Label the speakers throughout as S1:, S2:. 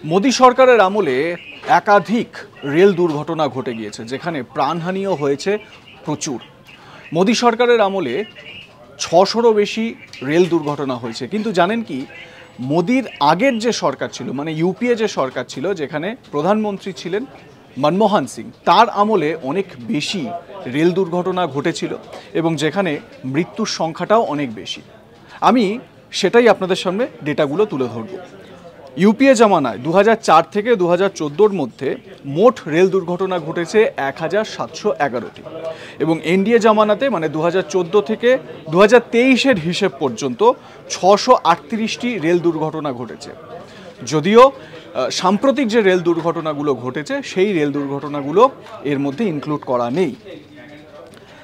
S1: মোদী সরকারের আমলে একাধিক রেল দুর্ঘটনা ঘটে গিয়েছে, যেখানে প্রাণহানিও হয়েছে প্রচুর। মোদী সরকারের আমলে 600-রও বেশি রেল দুর্ঘটনা হয়েছে। কিন্তু জানেন কি, মোদির আগের যে সরকার ছিল, মানে ইউপিএ যে সরকার ছিল, যেখানে প্রধানমন্ত্রী ছিলেন মনমোহন সিং, তার আমলে অনেক বেশি রেল দুর্ঘটনা ঘটেছিল এবং যেখানে মৃত্যুর সংখ্যাটাও অনেক বেশি। আমি সেটাই আপনাদের সামনে ডেটাগুলো তুলে ধরব। ইউপিএ জামানায় 2004 থেকে 2014-র মধ্যে মোট রেল দুর্ঘটনা ঘটেছে 1711টি এবং এনডিএ জামানাতে, মানে 2014 থেকে 2023-এর হিসেব পর্যন্ত 638টি রেল দুর্ঘটনা ঘটেছে। যদিও সাম্প্রতিক যে রেল দুর্ঘটনাগুলো ঘটেছে, সেই রেল দুর্ঘটনাগুলো এর মধ্যে ইনক্লুড করা নেই।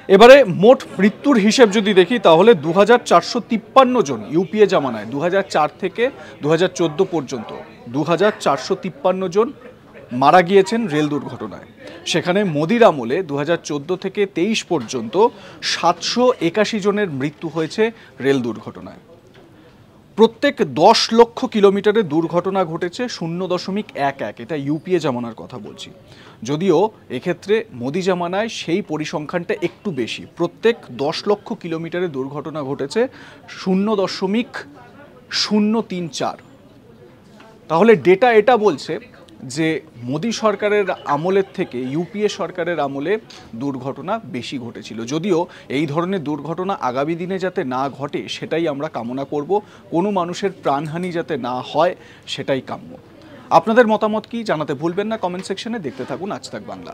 S1: এবারে মোট মৃত্যুর হিসেব যদি দেখি, তাহলে 2453 জন ইউপিএ জামানায় 2004 থেকে 2014 পর্যন্ত 2453 জন মারা গিয়েছেন রেল দুর্ঘটনায়। সেখানে মোদির আমলে 2014 থেকে 23 পর্যন্ত 781 জনের মৃত্যু হয়েছে রেল দুর্ঘটনায়। প্রত্যেক 10 লক্ষ কিলোমিটারে দুর্ঘটনা ঘটেছে 0.11। এটা ইউপিএ জামানার কথা বলছি। যদিও এক্ষেত্রে মোদি জামানায় সেই পরিসংখ্যানটা একটু বেশি, প্রত্যেক 10 লক্ষ কিলোমিটারে দুর্ঘটনা ঘটেছে 0.034। তাহলে ডেটা এটা বলছে যে মোদি সরকারের আমলের থেকে ইউপিএ সরকারের আমলে দুর্ঘটনা বেশি ঘটেছিল। যদিও এই ধরনের দুর্ঘটনা আগামী দিনে যাতে না ঘটে, সেটাই আমরা কামনা করব। কোনো মানুষের প্রাণহানি যাতে না হয়, সেটাই কাম্য। আপনাদের মতামত কি জানাতে ভুলবেন না কমেন্ট সেকশনে। দেখতে থাকুন আজ তাক বাংলা।